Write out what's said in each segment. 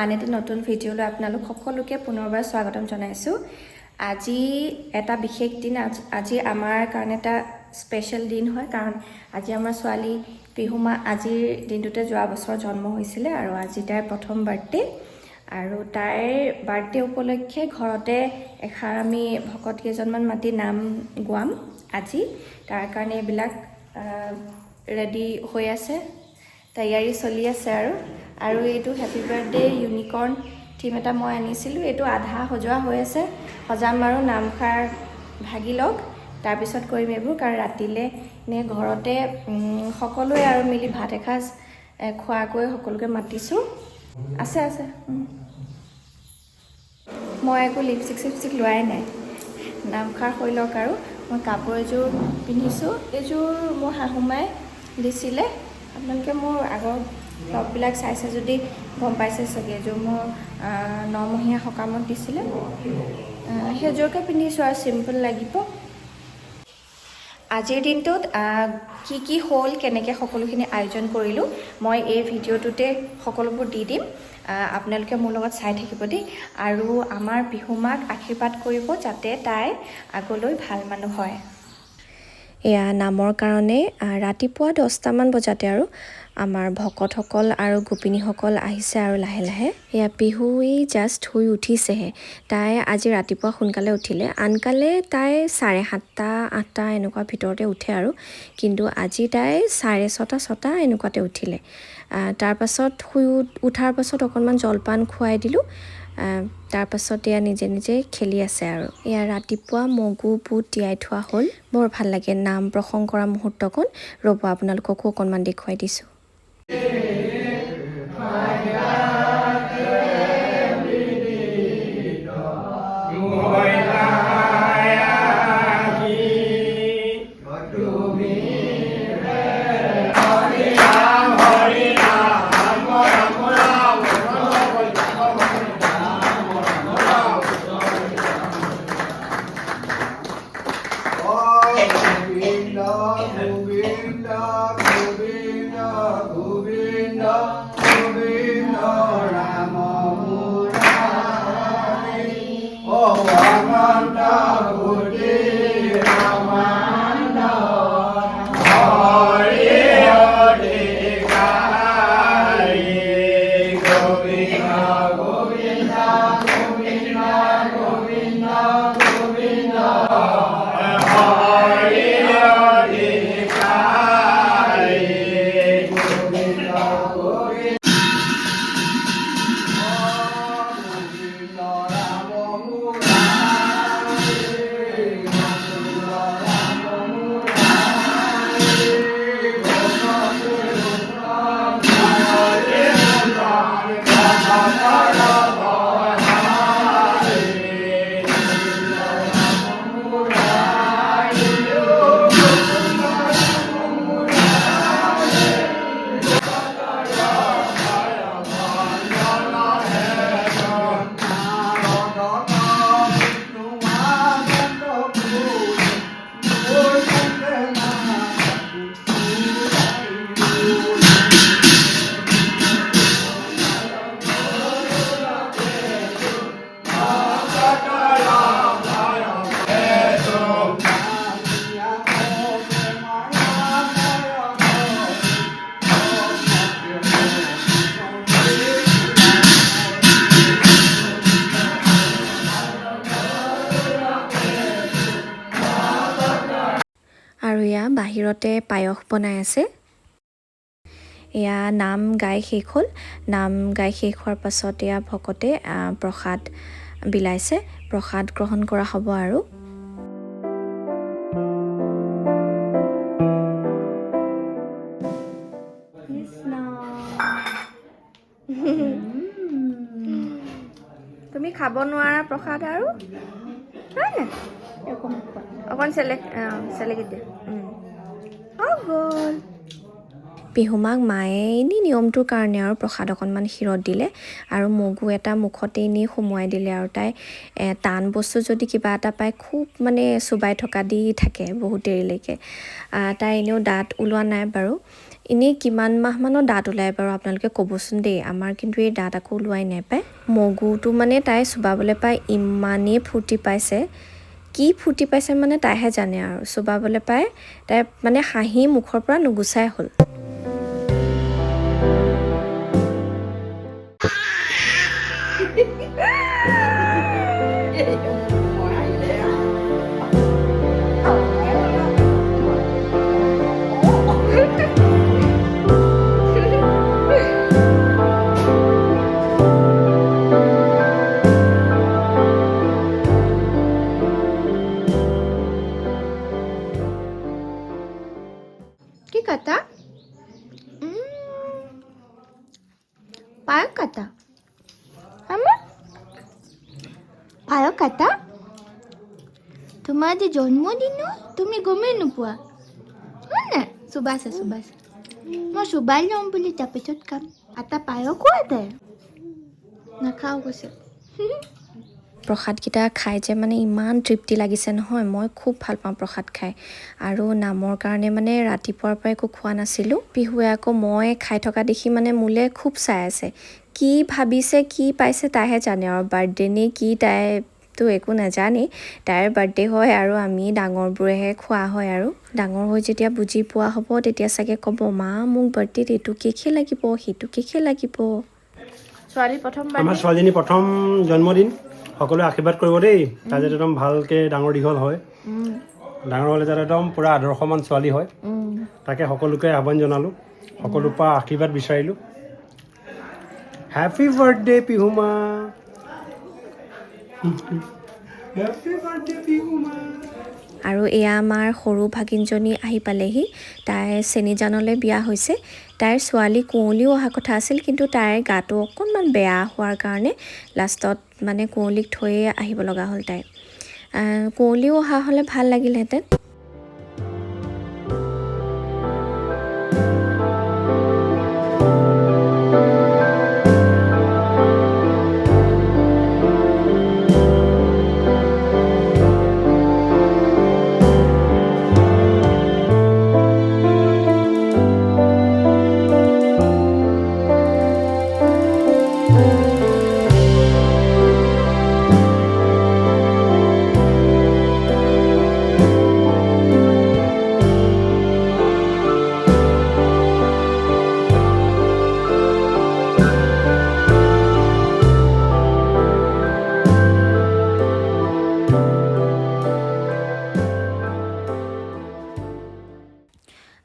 আন এটি নতুন ভিডিঅ'লৈ আপোনালোক সকলোকে পুনৰবাৰ স্বাগতম জনাইছোঁ। আজি এটা বিশেষ দিন, আজি আমাৰ কাৰণে এটা স্পেচিয়েল দিন হয়, কাৰণ আজি আমাৰ ছোৱালী পিহুমা আজিৰ দিনটোতে যোৱা বছৰ জন্ম হৈছিলে আৰু আজি তাইৰ প্ৰথম বাৰ্থডে। আৰু তাইৰ বাৰ্থডে উপলক্ষে ঘৰতে এষাৰ আমি ভকত কেইজনমান মাতি নাম গোৱাম আজি। তাৰ কাৰণে এইবিলাক ৰেডি হৈ আছে, তৈয়াৰী চলি আছে আৰু এইটো হেপী বাৰ্থডে ইউনিকৰ্ণ থিম এটা মই আনিছিলোঁ, এইটো আধা সজোৱা হৈ আছে, সজাম আৰু নামষাৰ ভাগি লওক, তাৰপিছত কৰিম এইবোৰ। কাৰণ ৰাতিলৈ নে ঘৰতে সকলোৱে আৰু মিলি ভাত এসাঁজ খোৱাকৈ সকলোকে মাতিছোঁ। আছে মই একো লিপষ্টিক লোৱাই নাই, নামষাৰ হৈ লওক। আৰু মই কাপোৰ এযোৰ পিন্ধিছোঁ, এইযোৰ মোৰ শাহুমাই দিছিলে। আপোনালোকে মোৰ আগৰ ব্লগবিলাক চাইছে যদি গম পাইছে চাগে, এইযোৰ মোৰ 9 মহীয়া সকামত দিছিলে, সেইযোৰকে পিন্ধিছোঁ আৰু চিম্পল লাগিব। আজিৰ দিনটোত কি হ'ল, কেনেকৈ সকলোখিনি আয়োজন কৰিলোঁ, মই এই ভিডিঅ'টোতে সকলোবোৰ দি দিম, আপোনালোকে মোৰ লগত চাই থাকিব দেই। আৰু আমাৰ পিহুমাক আশীৰ্বাদ কৰিব যাতে তাই আগলৈ ভাল মানুহ হয়। এয়া নামৰ কাৰণে ৰাতিপুৱা 10টামান বজাতে আৰু আমাৰ ভকতসকল আৰু গোপিনীসকল আহিছে আৰু লাহে লাহে। এয়া পিহু জাষ্ট শুই উঠিছেহে, তাই আজি ৰাতিপুৱা সোনকালে উঠিলে। আনকালে তাই 7:30, 8টা এনেকুৱা ভিতৰতে উঠে আৰু, কিন্তু আজি তাই 6:30 এনেকুৱাতে উঠিলে। তাৰপাছত শুই উঠাৰ পাছত অকণমান জলপান খুৱাই দিলোঁ, তাৰপাছত এয়া নিজে নিজে খেলি আছে আৰু। এয়া ৰাতিপুৱা মগু বুট তিয়াই থোৱা হ'ল, বৰ ভাল লাগে নাম প্ৰসংগ কৰা মুহূৰ্তকণ। ৰ'ব আপোনালোককো অকণমান দেখুৱাই দিছোঁ। আৰু এয়া বাহিৰতে পায়স বনাই আছে। এয়া নাম গাই শেষ হ'ল, নাম গাই শেষ হোৱাৰ পাছত এয়া ভকতে প্ৰসাদ বিলাইছে, প্ৰসাদ গ্ৰহণ কৰা হ'ব আৰু। তুমি খাব নোৱাৰা প্ৰসাদ আৰু অকণ চেলেকি দে গ'ল। পিহুমাক মায়ে এনেই নিয়মটোৰ কাৰণে আৰু প্ৰসাদ অকণমান ক্ষীৰত দিলে আৰু মগু এটা মুখতে এনেই সুমুৱাই দিলে। আৰু তাই টান বস্তু যদি কিবা এটা পায় খুব মানে চোবাই থকা দি থাকে বহুত দেৰিলৈকে। তাই এনেও দাঁত ওলোৱা নাই বাৰু, এনেই কিমান মাহমানৰ দাঁত ওলাই বাৰু আপোনালোকে ক'বচোন দেই। আমাৰ কিন্তু এই দাঁত আকৌ ওলোৱাই নাই পায়। মগুটো মানে তাই চুবাবলৈ পাই ইমানেই ফূৰ্তি পাইছে, কি ফূৰ্তি পাইছে মানে তাইহে জানে আৰু। চুবাবলৈ পাই তাই মানে হাঁহি মুখৰ পৰা নুগুচাই হ'ল। কি kata? Payo kata? Ama? Payo kata? তোমাৰ যে জন্মদিন তুমি গমেই নোপোৱা মানে সুবাসা মই সুবাই ল'ম বুলি তাৰপিছত কাম এটা পায়ো কোৱা তাই নাখাওঁ কৈছে। প্ৰসাদকেইটা খাই যে মানে ইমান তৃপ্তি লাগিছে নহয়। মই খুব ভাল পাওঁ প্ৰসাদ খাই। আৰু নামৰ কাৰণে মানে ৰাতিপুৱাৰ পৰা একো খোৱা নাছিলোঁ। পিহুৱে আকৌ মই খাই থকা দেখি মানে মোলৈ খুব চাই আছে। কি ভাবিছে কি পাইছে তাইহে জানে আৰু। বাৰ্থডে নে কি তাইতো একো নাজানেই। তাইৰ বাৰ্থডে হয় আৰু আমি ডাঙৰবোৰেহে খোৱা হয় আৰু। ডাঙৰ হৈ যেতিয়া বুজি পোৱা হ'ব তেতিয়া চাগে ক'ব মা মোক বাৰ্থডেত এইটো কেকহে লাগিব সেইটো কেকহে লাগিব। ছোৱালী প্ৰথম আমাৰ ছোৱালীজনী প্ৰথম জন্মদিন। সকলোৱে আশীৰ্বাদ কৰিব দেই। তাই যাতে একদম ভালকৈ ডাঙৰ দীঘল হয়। ডাঙৰ হ'লে যাতে একদম পূৰা আদৰ্শমান ছোৱালী হয়। তাকে সকলোকে আহ্বান জনালোঁ। সকলোৰ পৰা আশীৰ্বাদ বিচাৰিলোঁ। Happy birthday Pihuma. Happy birthday Pihuma. আৰু এয়া আমাৰ সৰু ভাগিনজনী আহি পালেহি। তাই চেনিজানলৈ বিয়া হৈছে। তাইৰ ছোৱালী কুঁৱলীও অহা কথা আছিল, কিন্তু তাইৰ গাটো অকণমান বেয়া হোৱাৰ কাৰণে লাষ্টত মানে কুঁৱলীক থৈয়ে আহিব লগা হ'ল তাই। কুঁৱলীও অহা হ'লে ভাল লাগিলহেঁতেন।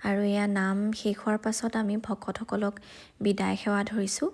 আৰু এয়া নাম শেষ হোৱাৰ পাছত আমি ভকতসকলক বিদায় সেৱা ধৰিছোঁ।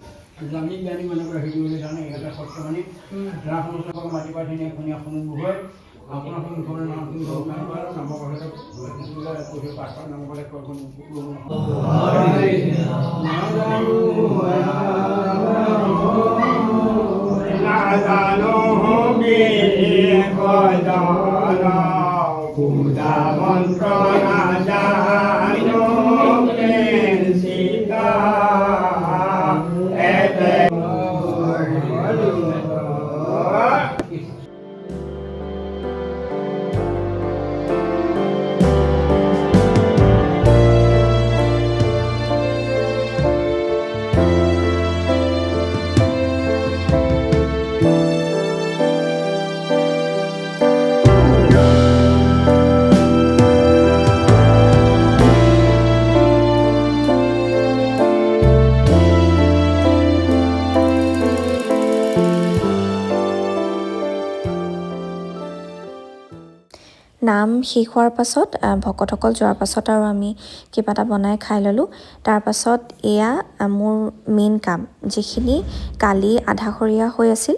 নাম শেষ হোৱাৰ পাছত ভকতসকল যোৱাৰ পাছত আৰু আমি কিবা এটা বনাই খাই ল'লোঁ। তাৰপাছত এয়া মোৰ মেইন কাম, যিখিনি কালি আধাখৰীয়া হৈ আছিল।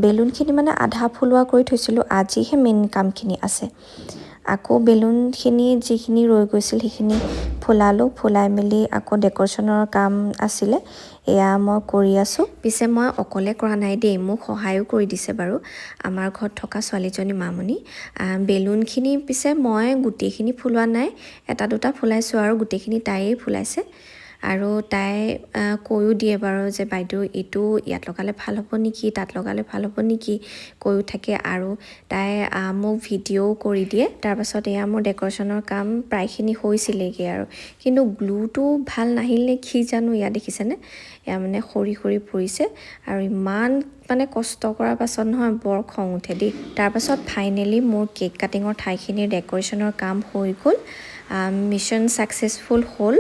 বেলুনখিনি মানে আধা ফুলোৱা কৰি থৈছিলোঁ, আজিহে মেইন কামখিনি আছে। আকৌ বেলুনখিনি যিখিনি ৰৈ গৈছিল সেইখিনি ফুলালোঁ। ফুলাই মেলি আকৌ ডেক'ৰেশ্যনৰ কাম আছিলে, এয়া মই কৰি আছোঁ। পিছে মই অকলে কৰা নাই দেই, মোক সহায়ো কৰি দিছে বাৰু আমাৰ ঘৰত থকা ছোৱালীজনী মামনি। বেলুনখিনি পিছে মই গোটেইখিনি ফুলোৱা নাই, এটা দুটা ফুলাইছোঁ আৰু গোটেইখিনি তাইয়েই ফুলাইছে। আৰু তাই কৈও দিয়ে বাৰু যে বাইদেউ এইটো ইয়াত লগালে ভাল হ'ব নেকি, তাত লগালে ভাল হ'ব নেকি কৈও থাকে। আৰু তাই মোক ভিডিঅ'ও কৰি দিয়ে। তাৰপাছত এয়া মোৰ ডেক'ৰেশ্যনৰ কাম প্ৰায়খিনি হৈছিলেগৈ আৰু, কিন্তু গ্লুটো ভাল নাহিল নে কি জানো। ইয়াত দেখিছেনে, এয়া মানে সৰি সৰি পৰিছে আৰু ইমান মানে কষ্ট কৰাৰ পাছত নহয় বৰ খং উঠে দেই। তাৰপাছত ফাইনেলি মোৰ কেক কাটিঙৰ ঠাইখিনিৰ ডেক'ৰেশ্যনৰ কাম হৈ গ'ল, মিছন ছাকচেছফুল হ'ল।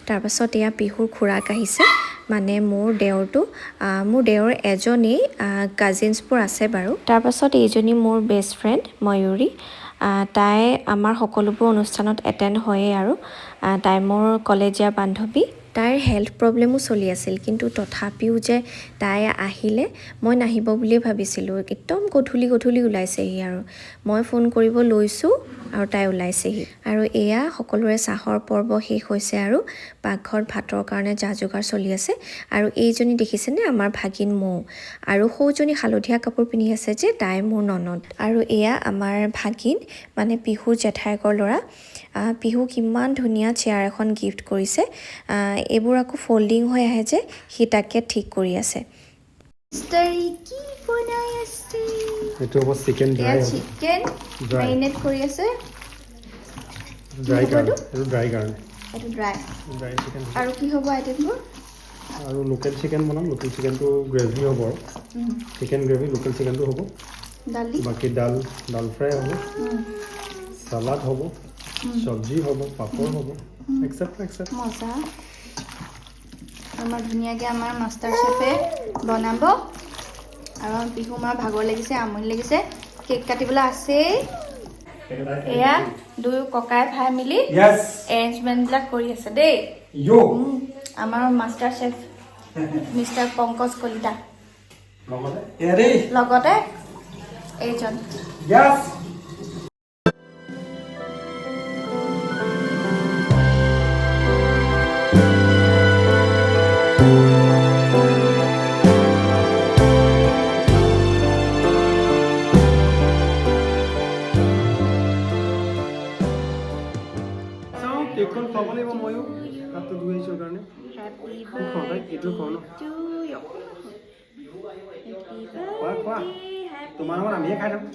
তাৰপাছত এয়া পিহুৰ খুৰাক আহিছে, মানে মোৰ দেওৰ এজনেই কাজিনছবোৰ আছে বাৰু। তাৰপাছত এইজনী মোৰ বেষ্ট ফ্ৰেণ্ড ময়ূৰী, তাই আমাৰ সকলোবোৰ অনুষ্ঠানত এটেণ্ড হয়েই আৰু তাই মোৰ কলেজীয়া বান্ধৱী। তাইৰ হেল্থ প্ৰব্লেমো চলি আছিল, কিন্তু তথাপিও যে তাই আহিলে, মই নাহিব বুলিয়ে ভাবিছিলোঁ। একদম গধূলি ওলাইছেহি আৰু মই ফোন কৰিব লৈছোঁ আৰু তাই ওলাইছেহি। আৰু এয়া সকলোৰে চাহৰ পৰ্ব শেষ হৈছে আৰু পাকঘৰত ভাতৰ কাৰণে যা যোগাৰ চলি আছে। আৰু এইজনী দেখিছেনে, আমাৰ ভাগিন মৌ, আৰু সৌজনী হালধীয়া কাপোৰ পিন্ধি আছে যে তাই মোৰ ননদ। আৰু এয়া আমাৰ ভাগিন, মানে পিহুৰ জেঠাইকৰ ল'ৰা। পিহুক ইমান ধুনীয়া চেয়াৰ এখন গিফ্ট কৰিছে, এইবোৰ আকৌ ফল্ডিং হৈ আহে যে, সি তাকে ঠিক কৰি আছে। কি বনাই আছে? এইটো হ'ব চিকেন ড্ৰাই হ'ব। চিকেন মেৰিনেট কৰি আছে। ড্ৰাই কাৰণে, এইটো ড্ৰাই কাৰণে। এইটো ড্ৰাই চিকেন আৰু কি হ'ব আইটেমবোৰ? আৰু লোকেল চিকেন বনাম। লোকেল চিকেনটো গ্ৰেভি হ'ব আৰু চিকেন গ্ৰেভি, লোকেল চিকেনটো হ'ব। দালি, বাকী ডাল ফ্ৰাই হ'ব, চালাড হ'ব, চব্জি হ'ব, পাপৰ হ'ব, এক্সেট্ৰা। মজা। আমাৰ ধুনীয়াকৈ আমাৰ মাষ্টাৰ চেফে বনাব। আৰু আমাৰ পিহু মাৰ ভাগৰ লাগিছে, আমনি লাগিছে, কেক কাটিবলৈ আছেই। এয়া দুয়ো ককাই ভাই মিলি এৰেঞ্জমেণ্টবিলাক কৰি আছে দেই। আমাৰ master chef mister Pankaj Kalita, লগতে এইজন। কেকখন খাব লাগিব, ময়ো হাতটো ধুই আহিছোঁ কাৰণে। খোৱা তোমাৰ লগত আমিয়ে খাই থাকোঁ।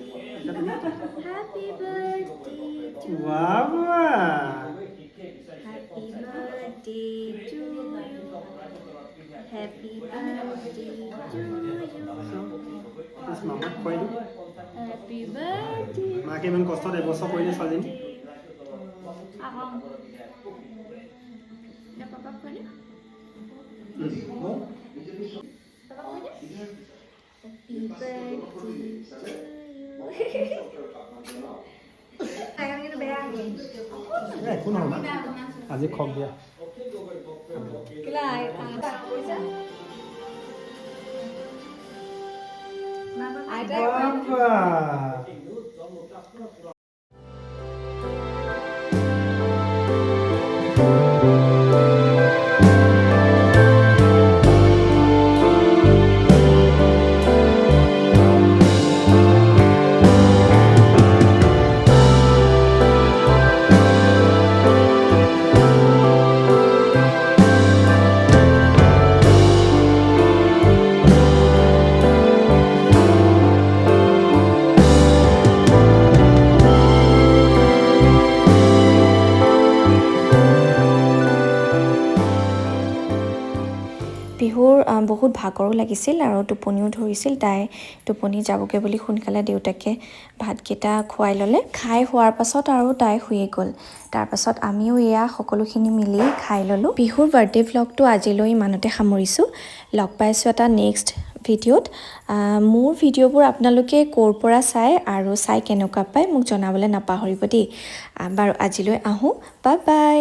মামাক খুৱাই দিওঁ। মাকে ইমান কষ্টত এবছৰ কৰিলে ছোৱালীজনী। একো নহয় মা, আজি খক দিয়া। পিহুৰ বহুত ভাগৰো লাগিছিল আৰু টোপনিও ধৰিছিল। তাই টোপনি যাবগৈ বুলি সোনকালে দেউতাকে ভাতকেইটা খুৱাই ল'লে। খাই হোৱাৰ পাছত আৰু তাই শুয়ে গ'ল। তাৰপাছত আমিও এয়া সকলোখিনি মিলি খাই ল'লোঁ। পিহুৰ বাৰ্থডে ভ্লগটো আজিলৈ ইমানতে সামৰিছোঁ। লগ পাইছোঁ এটা নেক্সট ভিডিঅ'ত। মোৰ ভিডিঅ'বোৰ আপোনালোকে ক'ৰ পৰা চাই আৰু চাই কেনেকুৱা পায় মোক জনাবলৈ নাপাহৰিব দেই। বাৰু আজিলৈ আহোঁ, বাই বাই।